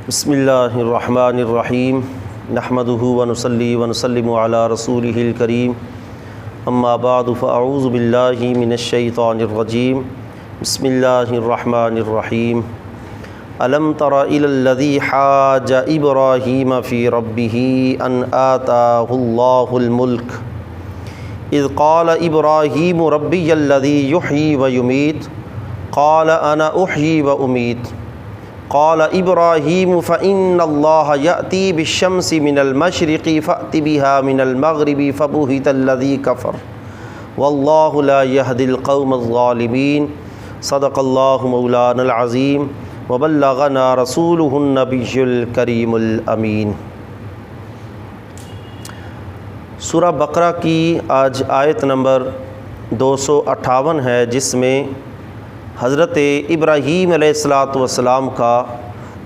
بسم اللہ الرحمن الرحیم نحمدہ ونصلی ونسلم علی رسولہ الکریم اما بعد فاعوذ باللہ من الشیطان الرجیم بسم اللہ الرحمن الرحیم الم تر الی الذی حاج ابراہیم فی ربہ ان آتاہ اللہ الملک اذ قال ابراہیم ربی الذی یحیی ویمیت قال انا احیی وامیت قال ابراہیم فإن اللہ یأتی بالشمس من المشرق فأت بها من المغرب فبہت الذی کفر واللہ لا یہدی القوم الظالمین صدق اللہ مولانا العظیم وبلغنا رسولہ النبی الکریم الامین۔ سورہ بقرہ کی آج آیت نمبر 258 ہے، جس میں حضرت ابراہیم علیہ السلام کا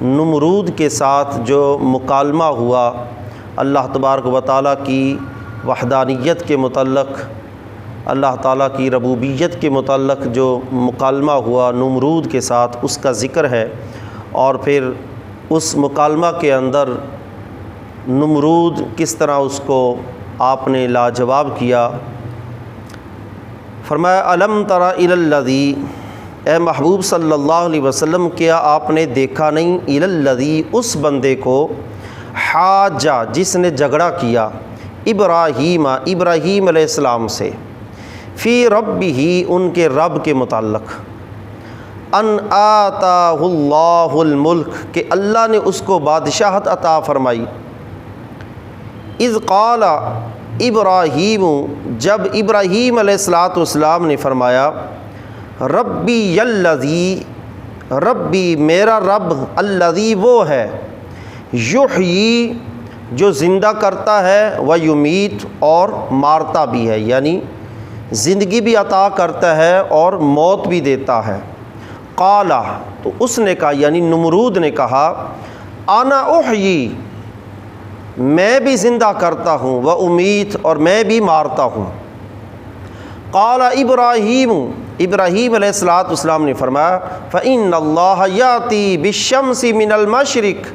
نمرود کے ساتھ جو مکالمہ ہوا، اللہ تبارک و تعالیٰ کی وحدانیت کے متعلق، اللہ تعالیٰ کی ربوبیت کے متعلق جو مکالمہ ہوا نمرود کے ساتھ، اس کا ذکر ہے۔ اور پھر اس مکالمہ کے اندر نمرود کس طرح اس کو آپ نے لاجواب کیا۔ فرمایا الم تر الی الذی، اے محبوب صلی اللہ علیہ وسلم، کیا آپ نے دیکھا نہیں الی الذی، اس بندے کو، حاجہ، جس نے جھگڑا کیا، ابراہیم علیہ السلام سے، فی ربہ، ان کے رب کے متعلق، ان آتاہ اللہ الملک، کہ اللہ نے اس کو بادشاہت عطا فرمائی، اذ قال ابراہیم، جب ابراہیم علیہ السلام نے فرمایا، ربی الذی، ربی میرا رب، الذی وہ ہے، یحیی جو زندہ کرتا ہے، ویمیت اور مارتا بھی ہے، یعنی زندگی بھی عطا کرتا ہے اور موت بھی دیتا ہے۔ قال، تو اس نے کہا، یعنی نمرود نے کہا، انا احیی، میں بھی زندہ کرتا ہوں، وامیت، اور میں بھی مارتا ہوں۔ قال ابراہیم، ابراہیم علیہ السلام نے فرمایا، فإن اللہ یاتی بالشمس من المشرق،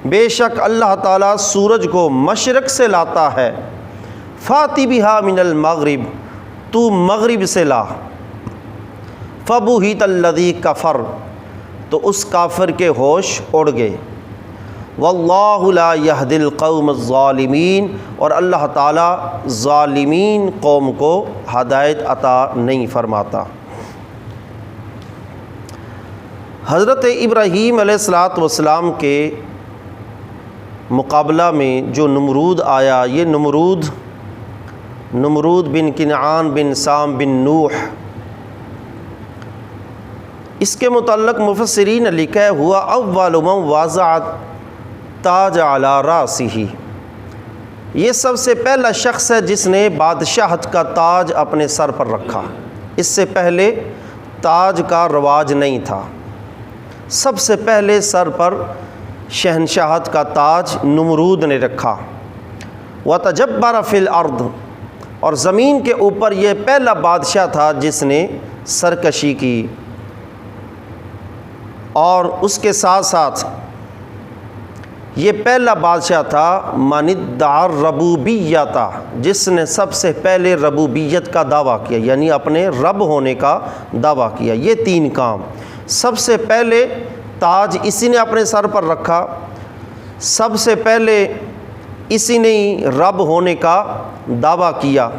بے شک اللہ تعالیٰ سورج کو مشرق سے لاتا ہے، فاتی بہا من المغرب، تو مغرب سے لا، فبہت الذی کفر، تو اس کافر کے ہوش اڑ گئے، واللہ لا یہدی القوم الظالمین، اور اللہ تعالیٰ ظالمین قوم کو ہدایت عطا نہیں فرماتا۔ حضرت ابراہیم علیہ السلام کے مقابلہ میں جو نمرود آیا، یہ نمرود بن کنعان بن سام بن نوح، اس کے متعلق مفسرین نے لکھا ہے، ہوا اول من وضع تاج علی راسہ، یہ سب سے پہلا شخص ہے جس نے بادشاہت کا تاج اپنے سر پر رکھا۔ اس سے پہلے تاج کا رواج نہیں تھا، سب سے پہلے سر پر شہنشاہت کا تاج نمرود نے رکھا۔ وتجبر فی الارض، اور زمین کے اوپر یہ پہلا بادشاہ تھا جس نے سرکشی کی، اور اس کے ساتھ ساتھ یہ پہلا بادشاہ تھا من ادعى الربوبیۃ، جس نے سب سے پہلے ربوبیت کا دعویٰ کیا، یعنی اپنے رب ہونے کا دعویٰ کیا۔ یہ تین کام، سب سے پہلے تاج اسی نے اپنے سر پر رکھا، سب سے پہلے اسی نے رب ہونے کا دعویٰ کیا۔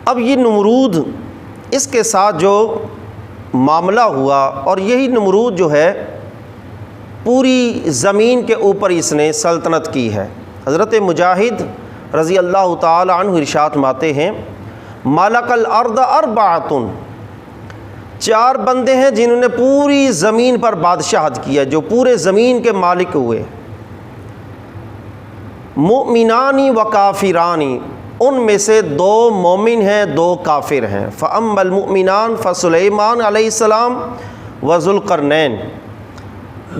اب یہ نمرود، اس کے ساتھ جو معاملہ ہوا، اور یہی نمرود جو ہے پوری زمین کے اوپر اس نے سلطنت کی ہے۔ حضرت مجاہد رضی اللہ تعالی عنہ ارشاد فرماتے ہیں، مالک الارض اربعۃ، چار بندے ہیں جنہوں نے پوری زمین پر بادشاہت کی ہے، جو پورے زمین کے مالک ہوئے، مؤمنانی و کافرانی، ان میں سے دو مومن ہیں، دو کافر ہیں۔ فاما المؤمنان فسلیمان علیہ السلام و ذوالقرنین،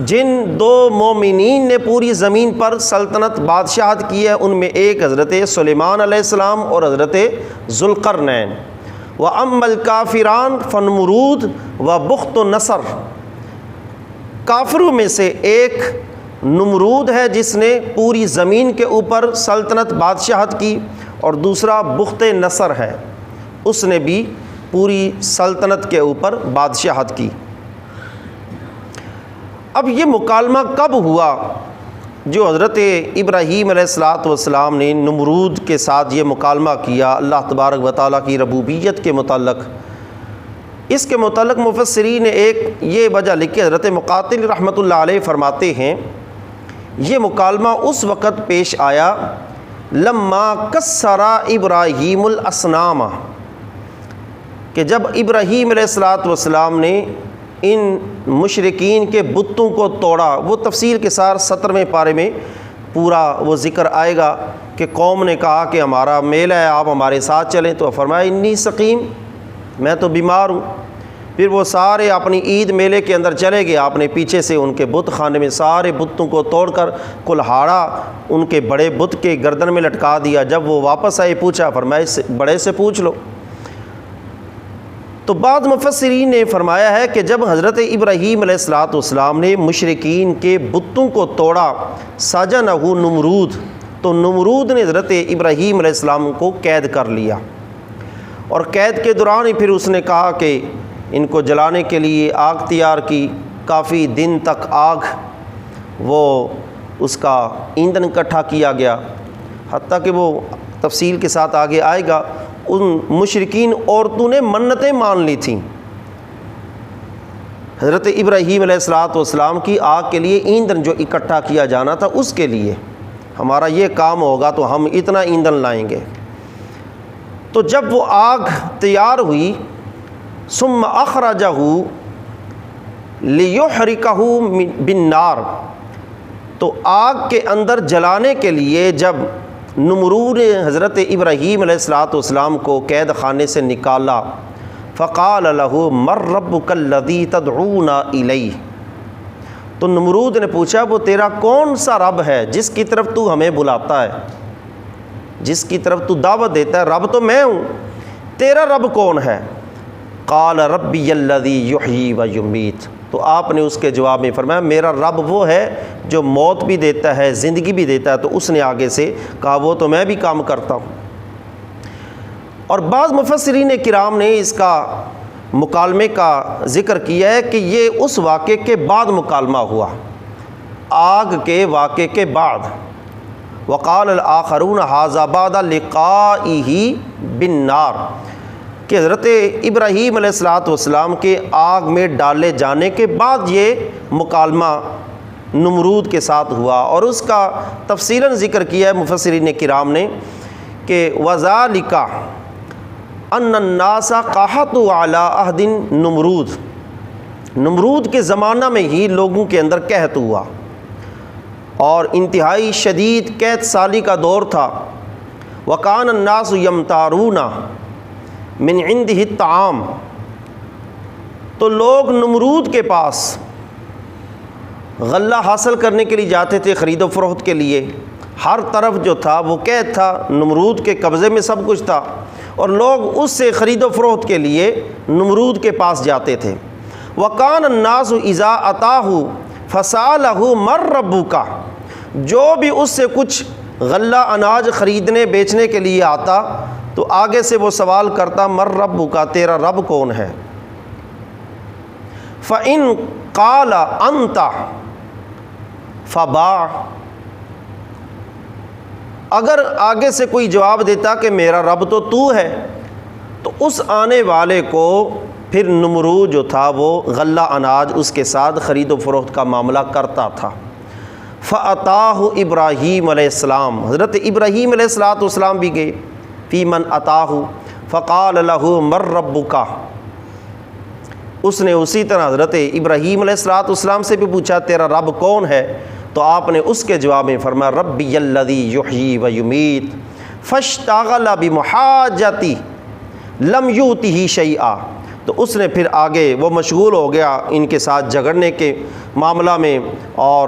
جن دو مومنین نے پوری زمین پر سلطنت بادشاہت کی ہے، ان میں ایک حضرت سلیمان علیہ السلام اور حضرت ذوالقرنین۔ وَأَمَّا الْكَافِرَانِ فَنُمْرُودٌ وَبُخْتُ نَصْرٌ، کافروں میں سے ایک نمرود ہے جس نے پوری زمین کے اوپر سلطنت بادشاہت کی، اور دوسرا بخت نصر ہے، اس نے بھی پوری سلطنت کے اوپر بادشاہت کی۔ اب یہ مکالمہ کب ہوا جو حضرت ابراہیم علیہ السلام نے نمرود کے ساتھ یہ مکالمہ کیا اللہ تبارک و تعالیٰ کی ربوبیت کے متعلق؟ اس کے متعلق مفسرین نے ایک یہ وجہ لکھی، حضرت مقاتل رحمۃ اللہ علیہ فرماتے ہیں یہ مکالمہ اس وقت پیش آیا لما کسر ابراہیم الاصنام، کہ جب ابراہیم علیہ السلام نے ان مشرکین کے بتوں کو توڑا۔ وہ تفصیل کے ساتھ 17ویں پارے میں پورا وہ ذکر آئے گا کہ قوم نے کہا کہ ہمارا میلہ ہے، آپ ہمارے ساتھ چلیں، تو فرمایا انی سقیم، میں تو بیمار ہوں۔ پھر وہ سارے اپنی عید میلے کے اندر چلے گئے، آپ نے پیچھے سے ان کے بت خانے میں سارے بتوں کو توڑ کر کلہاڑا ان کے بڑے بت کے گردن میں لٹکا دیا۔ جب وہ واپس آئے پوچھا، فرمایا اس بڑے سے پوچھ لو۔ تو بعض مفسرین نے فرمایا ہے کہ جب حضرت ابراہیم علیہ السلام نے مشرکین کے بتوں کو توڑا، سجنہ نمرود، تو نمرود نے حضرت ابراہیم علیہ السلام کو قید کر لیا، اور قید کے دوران ہی پھر اس نے کہا کہ ان کو جلانے کے لیے آگ تیار کی۔ کافی دن تک آگ وہ اس کا ایندھن اکٹھا کیا گیا، حتیٰ کہ وہ تفصیل کے ساتھ آگے آئے گا، ان مشرکین عورتوں نے منتیں مان لی تھیں حضرت ابراہیم علیہ السلام کی آگ کے لیے ایندھن جو اکٹھا کیا جانا تھا اس کے لیے، ہمارا یہ کام ہوگا تو ہم اتنا ایندھن لائیں گے۔ تو جب وہ آگ تیار ہوئی، ثم اخرجہ لیحرقہ بالنار، تو آگ کے اندر جلانے کے لیے جب نمرود نے حضرت ابراہیم علیہ السلام کو قید خانے سے نکالا، فقال له من ربک الذی تدعون الیہ، تو نمرود نے پوچھا وہ تیرا کون سا رب ہے جس کی طرف تو ہمیں بلاتا ہے، جس کی طرف تو دعوت دیتا ہے؟ رب تو میں ہوں، تیرا رب کون ہے؟ قال ربی الذی یحیی و یمیت، تو آپ نے اس کے جواب میں فرمایا میرا رب وہ ہے جو موت بھی دیتا ہے زندگی بھی دیتا ہے۔ تو اس نے آگے سے کہا وہ تو میں بھی کام کرتا ہوں۔ اور بعض مفسرین کرام نے اس کا مکالمے کا ذکر کیا ہے کہ یہ اس واقعے کے بعد مکالمہ ہوا، آگ کے واقعے کے بعد۔ وقال الآخرون ھذا بعد لقائہ بالنار، کہ حضرت ابراہیم علیہ السلام کے آگ میں ڈالے جانے کے بعد یہ مکالمہ نمرود کے ساتھ ہوا، اور اس کا تفصیلاً ذکر کیا ہے مفسرین کرام نے کہ وذالک ان الناس قحطوا علی عہد نمرود، نمرود کے زمانہ میں ہی لوگوں کے اندر قحط ہوا اور انتہائی شدید قحط سالی کا دور تھا۔ وکان الناس یمتارون من عنده الطعام، تو لوگ نمرود کے پاس غلہ حاصل کرنے کے لیے جاتے تھے، خرید و فروخت کے لیے۔ ہر طرف جو تھا وہ قید تھا، نمرود کے قبضے میں سب کچھ تھا، اور لوگ اس سے خرید و فروخت کے لیے نمرود کے پاس جاتے تھے۔ وَقَانَ النَّاسُ إِذَا أَتَاهُ فَسَأَلَهُ مَن رَبُّكَ، جو بھی اس سے کچھ غلہ اناج خریدنے بیچنے کے لیے آتا تو آگے سے وہ سوال کرتا مَن رَبُّكَ، تیرا رب کون ہے؟ فَإِن قَالَ أَنْتَ فَبَاعَ، اگر آگے سے کوئی جواب دیتا کہ میرا رب تو ہے، تو اس آنے والے کو پھر نمرود جو تھا وہ غلہ اناج اس کے ساتھ خرید و فروخت کا معاملہ کرتا تھا۔ فَأَتَاهُ ابراہیم علیہ السلام، حضرت ابراہیم علیہ السلام بھی گئے، فی من اتاہ فقال له مَن رَبُّكَ، اس نے اسی طرح حضرت ابراہیم علیہ السلام سے بھی پوچھا تیرا رب کون ہے؟ تو آپ نے اس کے جواب میں فرمایا ربی الذی یحیی و یمیت، فاشتغل بمحاجتی لم یؤتہ شیئا، تو اس نے پھر آگے وہ مشغول ہو گیا ان کے ساتھ جھگڑنے کے معاملہ میں اور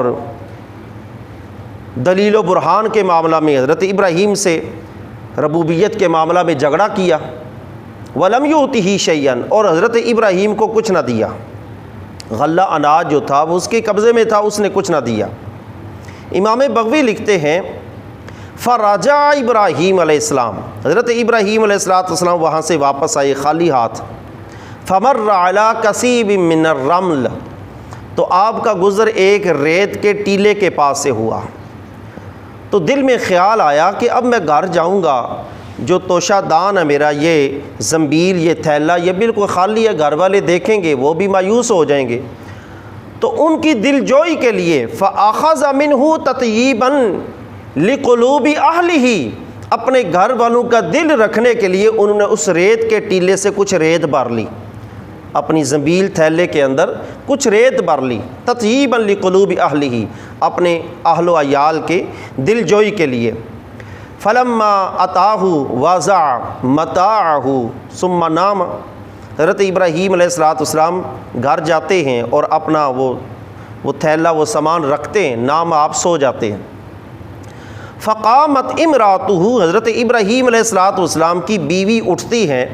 دلیل و برہان کے معاملہ میں حضرت ابراہیم سے ربوبیت کے معاملہ میں جھگڑا کیا۔ وَلَمْ يُؤْتِهِ شَيْئًا، اور حضرت ابراہیم کو کچھ نہ دیا۔ غلہ اناج جو تھا وہ اس کے قبضے میں تھا، اس نے کچھ نہ دیا۔ امام بغوی لکھتے ہیں فرجع ابراہیم علیہ السلام، حضرت ابراہیم علیہ السلام وہاں سے واپس آئے خالی ہاتھ۔ فمر علی کثیب من الرمل، تو آپ کا گزر ایک ریت کے ٹیلے کے پاس سے ہوا، تو دل میں خیال آیا کہ اب میں گھر جاؤں گا، جو توشہ دان ہے میرا، یہ زنبیل، یہ تھیلا، یہ بالکل خالی ہے، گھر والے دیکھیں گے وہ بھی مایوس ہو جائیں گے۔ تو ان کی دل جوئی کے لیے فَأَخَذَ مِنْهُ تَطْيِيبًا لِقُلُوبِ أَهْلِهِ، اپنے گھر والوں کا دل رکھنے کے لیے انہوں نے اس ریت کے ٹیلے سے کچھ ریت بھر لی، اپنی زنبیل تھیلے کے اندر کچھ ریت بھر لی، تطیباً لقلوب اہلہ، اپنے اہل و عیال کے دل جوئی کے لیے۔ فلما اتاہ وضع متاعہ ثم نام، حضرت ابراہیم علیہ السلام گھر جاتے ہیں اور اپنا وہ تھیلا، وہ سامان رکھتے ہیں، نام آپ سو جاتے ہیں۔ فقامت امراتہ، حضرت ابراہیم علیہ السلام کی بیوی اٹھتی ہیں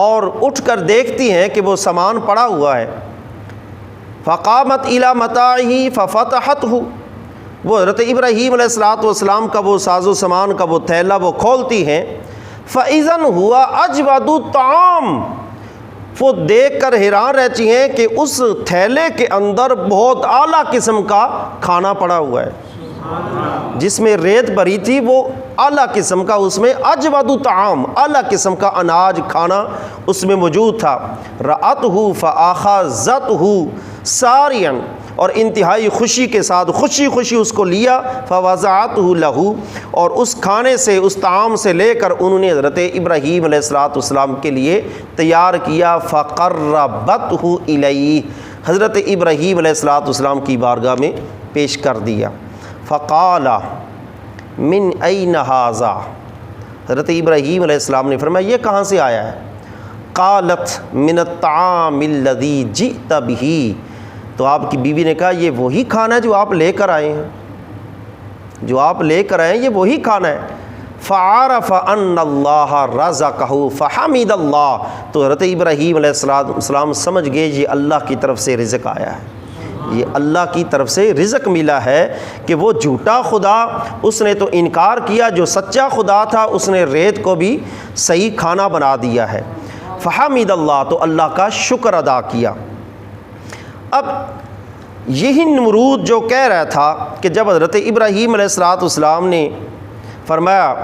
اور اٹھ کر دیکھتی ہیں کہ وہ سامان پڑا ہوا ہے۔ فقامت الی متاعہ ففتحتہ، وہ حضرت ابراہیم علیہ السلام کا وہ ساز و سامان کا وہ تھیلا وہ کھولتی ہیں۔ فَإِذًا هُوَ أَجْوَدُ الطَّعَامِ، وہ دیکھ کر حیران رہتی ہیں کہ اس تھیلے کے اندر بہت اعلیٰ قسم کا کھانا پڑا ہوا ہے، جس میں ریت بھری تھی وہ اعلیٰ قسم کا، اس میں اجود طعام، اعلیٰ قسم کا اناج کھانا اس میں موجود تھا۔ رأتہ فآخذتہ ساریا، اور انتہائی خوشی کے ساتھ خوشی اس کو لیا، فوضعتہ لہ، اور اس کھانے سے، اس طعام سے لے کر انہوں نے حضرت ابراہیم علیہ السلام کے لیے تیار کیا۔ فقربتہ الیہ، حضرت ابراہیم علیہ السلام کی بارگاہ میں پیش کر دیا۔ فقال من این ھذا، حضرت ابراہیم علیہ السلام نے فرمایا یہ کہاں سے آیا ہے؟ قالت من الطعام الذی جئت بہ، تو آپ کی بیوی نے کہا یہ وہی کھانا ہے جو آپ لے کر آئے ہیں، جو آپ لے کر آئے ہیں یہ وہی کھانا ہے۔ فعرف ان اللہ رزقہ فحمد اللہ، تو حضرت ابراہیم علیہ السلام سمجھ گئے یہ اللہ کی طرف سے رزق آیا ہے، یہ اللہ کی طرف سے رزق ملا ہے، کہ وہ جھوٹا خدا اس نے تو انکار کیا، جو سچا خدا تھا اس نے ریت کو بھی صحیح کھانا بنا دیا ہے۔ فحمد اللہ، تو اللہ کا شکر ادا کیا۔ اب یہی نمرود جو کہہ رہا تھا کہ جب حضرت ابراہیم علیہ السلام نے فرمایا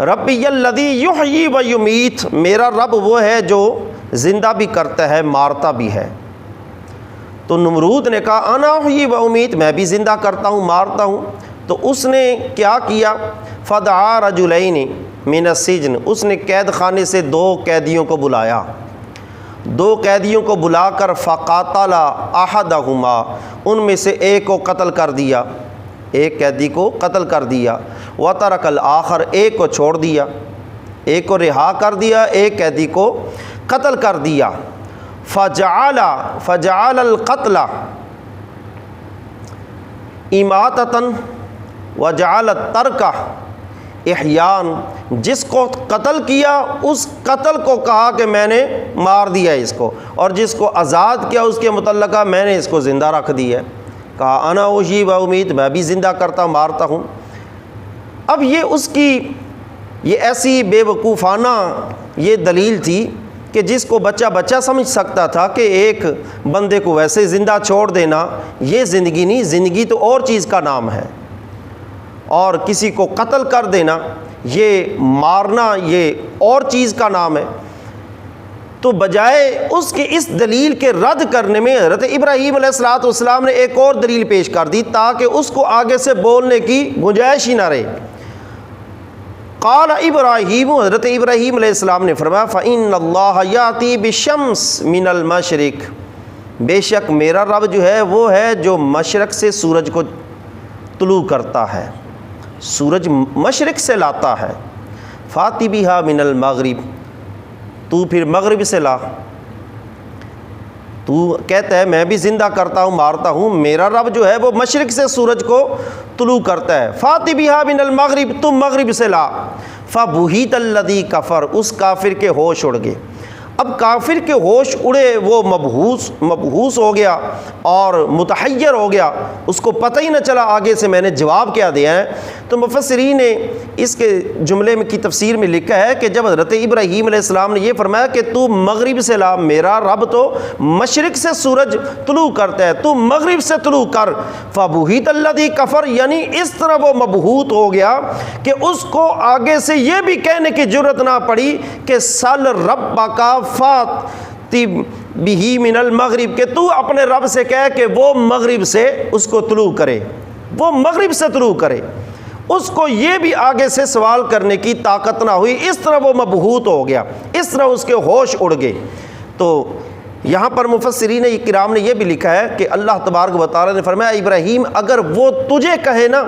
ربی الذی یحیی و یمیت، میرا رب وہ ہے جو زندہ بھی کرتا ہے مارتا بھی ہے، تو نمرود نے کہا انا احیی و امیت، میں بھی زندہ کرتا ہوں مارتا ہوں۔ تو اس نے کیا کیا؟ فدعا رجلین من السجن، اس نے قید خانے سے 2 قیدیوں کو بلایا، 2 قیدیوں کو بلا کر فقاتل احدہما، ان میں سے ایک کو قتل کر دیا، ایک قیدی کو قتل کر دیا، وترک الآخر، ایک کو چھوڑ دیا، ایک کو رہا کر دیا، ایک قیدی کو قتل کر دیا۔ فجعل القتل اماتۃ وجعل الترک احیان، جس کو قتل کیا اس قتل کو کہا کہ میں نے مار دیا اس کو، اور جس کو آزاد کیا اس کے متعلقہ میں نے اس کو زندہ رکھ دیا ہے، کہا انا احیی و امیت، میں بھی زندہ کرتا مارتا ہوں۔ اب یہ اس کی یہ ایسی بے وقوفانہ یہ دلیل تھی کہ جس کو بچہ سمجھ سکتا تھا کہ ایک بندے کو ویسے زندہ چھوڑ دینا یہ زندگی نہیں، زندگی تو اور چیز کا نام ہے، اور کسی کو قتل کر دینا یہ مارنا یہ اور چیز کا نام ہے۔ تو بجائے اس کی اس دلیل کے رد کرنے میں حضرت ابراہیم علیہ السلام نے ایک اور دلیل پیش کر دی تاکہ اس کو آگے سے بولنے کی گنجائش ہی نہ رہے۔ قال ابراہیم، حضرت ابراہیم علیہ السلام نے فرمایا فإن اللہ یاتی بالشمس من المشرق، بے شک میرا رب جو ہے وہ ہے جو مشرق سے سورج کو طلوع کرتا ہے، سورج مشرق سے لاتا ہے۔ فاتی بہا من المغرب، تو پھر مغرب سے لا، تو کہتا ہے میں بھی زندہ کرتا ہوں مارتا ہوں، میرا رب جو ہے وہ مشرق سے سورج کو طلوع کرتا ہے۔ فاتی بہا من المغرب، تم مغرب سے لا۔ فبہیت الذی کفر، اس کافر کے ہوش اڑ گئے۔ اب کافر کے ہوش اڑے، وہ مبہوس ہو گیا اور متحیر ہو گیا، اس کو پتہ ہی نہ چلا آگے سے میں نے جواب کیا دیا ہے۔ تو مفسرین نے اس کے جملے میں کی تفسیر میں لکھا ہے کہ جب حضرت ابراہیم علیہ السلام نے یہ فرمایا کہ تو مغرب سے لا، میرا رب تو مشرق سے سورج طلوع کرتا ہے، تو مغرب سے طلوع کر، فَبُہِتَ الَّذِي كَفَرَ، یعنی اس طرح وہ مبہوت ہو گیا کہ اس کو آگے سے یہ بھی کہنے کی جرت نہ پڑی کہ سل ربک فَأْتِ بِهِ مِنَ الْمَغْرِبِ، کہ تو اپنے رب سے کہے کہ وہ مغرب سے اس کو طلوع کرے، وہ مغرب سے طلوع کرے۔ اس کو یہ بھی آگے سے سوال کرنے کی طاقت نہ ہوئی، اس طرح وہ مبہوت ہو گیا، اس طرح اس کے ہوش اڑ گئے۔ تو یہاں پر مفسرین کرام نے یہ بھی لکھا ہے کہ اللہ تبارک و تعالیٰ نے فرمایا ابراہیم اگر وہ تجھے کہے نا،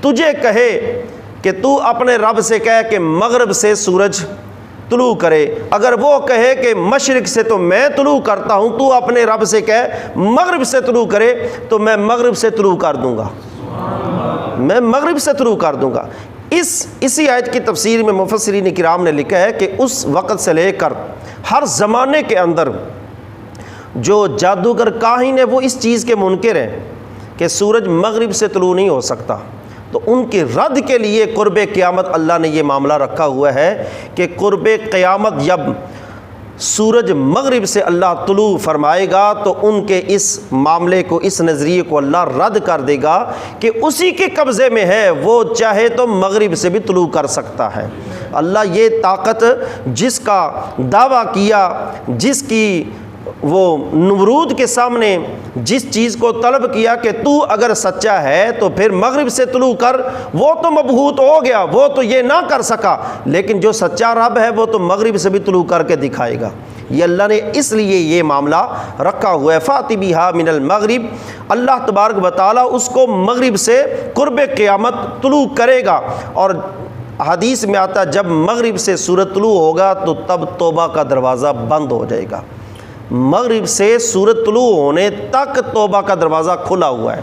تجھے کہے کہ تو اپنے رب سے کہے کہ مغرب سے سورج طلوع کرے، اگر وہ کہے کہ مشرق سے تو میں طلوع کرتا ہوں، تو اپنے رب سے کہے مغرب سے طلوع کرے تو میں مغرب سے طلوع کر دوں گا، میں مغرب سے طلوع کر دوں گا۔ اسی آیت کی تفسیر میں مفسرین کرام نے لکھا ہے کہ اس وقت سے لے کر ہر زمانے کے اندر جو جادوگر کاہن ہے وہ اس چیز کے منکر ہیں کہ سورج مغرب سے طلوع نہیں ہو سکتا، تو ان کی رد کے لیے قرب قیامت اللہ نے یہ معاملہ رکھا ہوا ہے کہ قرب قیامت جب سورج مغرب سے اللہ طلوع فرمائے گا تو ان کے اس معاملے کو، اس نظریے کو اللہ رد کر دے گا کہ اسی کے قبضے میں ہے، وہ چاہے تو مغرب سے بھی طلوع کر سکتا ہے۔ اللہ یہ طاقت جس کا دعویٰ کیا، جس کی وہ نمرود کے سامنے جس چیز کو طلب کیا کہ تو اگر سچا ہے تو پھر مغرب سے طلوع کر، وہ تو مبہوت ہو گیا، وہ تو یہ نہ کر سکا، لیکن جو سچا رب ہے وہ تو مغرب سے بھی طلوع کر کے دکھائے گا۔ یہ اللہ نے اس لیے یہ معاملہ رکھا ہوا ہے، فَأْتِ بِهَا مِنَ الْمَغْرِبِ، اللہ تبارک و تعالیٰ اس کو مغرب سے قرب قیامت طلوع کرے گا۔ اور حدیث میں آتا جب مغرب سے سورج طلوع ہوگا تو تب توبہ کا دروازہ بند ہو جائے گا، مغرب سے سورج طلوع ہونے تک توبہ کا دروازہ کھلا ہوا ہے،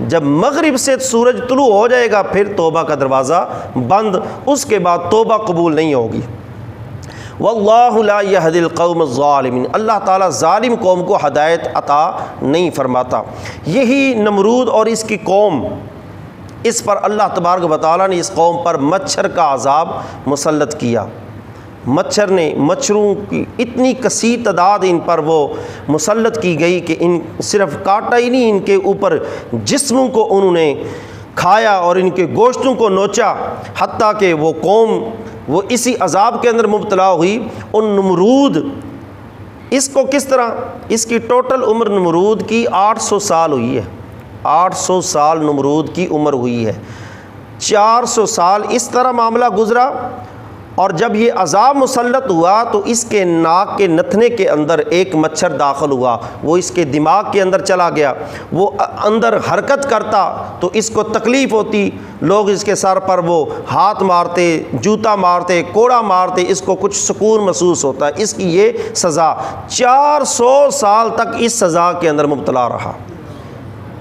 جب مغرب سے سورج طلوع ہو جائے گا پھر توبہ کا دروازہ بند، اس کے بعد توبہ قبول نہیں ہوگی۔ واللہ لا یہدی القوم الظالمین، اللہ تعالیٰ ظالم قوم کو ہدایت عطا نہیں فرماتا۔ یہی نمرود اور اس کی قوم، اس پر اللہ تبارک و تعالیٰ نے اس قوم پر مچھر کا عذاب مسلط کیا۔ مچھروں کی اتنی کثیر تعداد ان پر وہ مسلط کی گئی کہ ان صرف کاٹا ہی نہیں، ان کے اوپر جسموں کو انہوں نے کھایا اور ان کے گوشتوں کو نوچا، حتیٰ کہ وہ قوم وہ اسی عذاب کے اندر مبتلا ہوئی۔ ان نمرود، اس کو کس طرح، اس کی ٹوٹل عمر نمرود کی 800 سال ہوئی ہے، 800 سال نمرود کی عمر ہوئی ہے۔ 400 سال اس طرح معاملہ گزرا، اور جب یہ عذاب مسلط ہوا تو اس کے ناک کے نتھنے کے اندر ایک مچھر داخل ہوا، وہ اس کے دماغ کے اندر چلا گیا، وہ اندر حرکت کرتا تو اس کو تکلیف ہوتی، لوگ اس کے سر پر وہ ہاتھ مارتے، جوتا مارتے، کوڑا مارتے، اس کو کچھ سکون محسوس ہوتا ہے۔ اس کی یہ سزا 400 سال تک اس سزا کے اندر مبتلا رہا،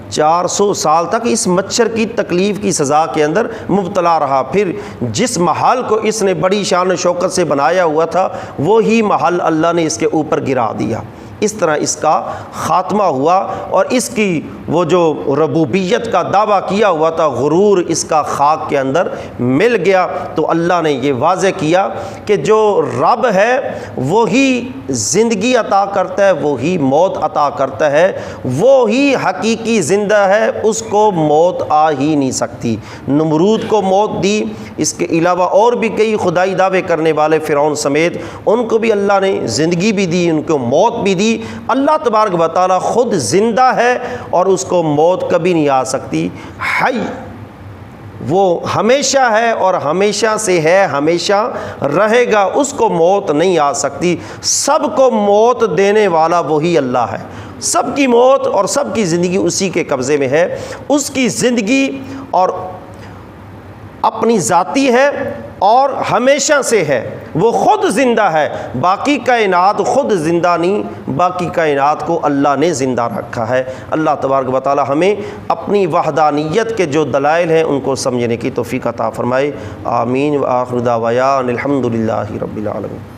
400 سال تک اس مچھر کی تکلیف کی سزا کے اندر مبتلا رہا۔ پھر جس محل کو اس نے بڑی شان و شوکت سے بنایا ہوا تھا وہی محل اللہ نے اس کے اوپر گرا دیا۔ اس طرح اس کا خاتمہ ہوا، اور اس کی وہ جو ربوبیت کا دعویٰ کیا ہوا تھا غرور اس کا خاک کے اندر مل گیا۔ تو اللہ نے یہ واضح کیا کہ جو رب ہے وہی زندگی عطا کرتا ہے، وہی موت عطا کرتا ہے، وہی حقیقی زندہ ہے، اس کو موت آ ہی نہیں سکتی۔ نمرود کو موت دی، اس کے علاوہ اور بھی کئی خدائی دعوے کرنے والے فرعون سمیت ان کو بھی اللہ نے زندگی بھی دی، ان کو موت بھی دی۔ اللہ تبارک و تعالیٰ خود زندہ ہے اور اس کو موت کبھی نہیں آ سکتی۔ حی، وہ ہمیشہ ہے اور ہمیشہ سے ہے، ہمیشہ رہے گا، اس کو موت نہیں آ سکتی۔ سب کو موت دینے والا وہی اللہ ہے، سب کی موت اور سب کی زندگی اسی کے قبضے میں ہے۔ اس کی زندگی اور اپنی ذاتی ہے اور ہمیشہ سے ہے، وہ خود زندہ ہے، باقی کائنات خود زندہ نہیں، باقی کائنات کو اللہ نے زندہ رکھا ہے۔ اللہ تبارک و تعالی ہمیں اپنی وحدانیت کے جو دلائل ہیں ان کو سمجھنے کی توفیق عطا فرمائے۔ آمین۔ وآخر دعوانا الحمد للہ رب العالمین۔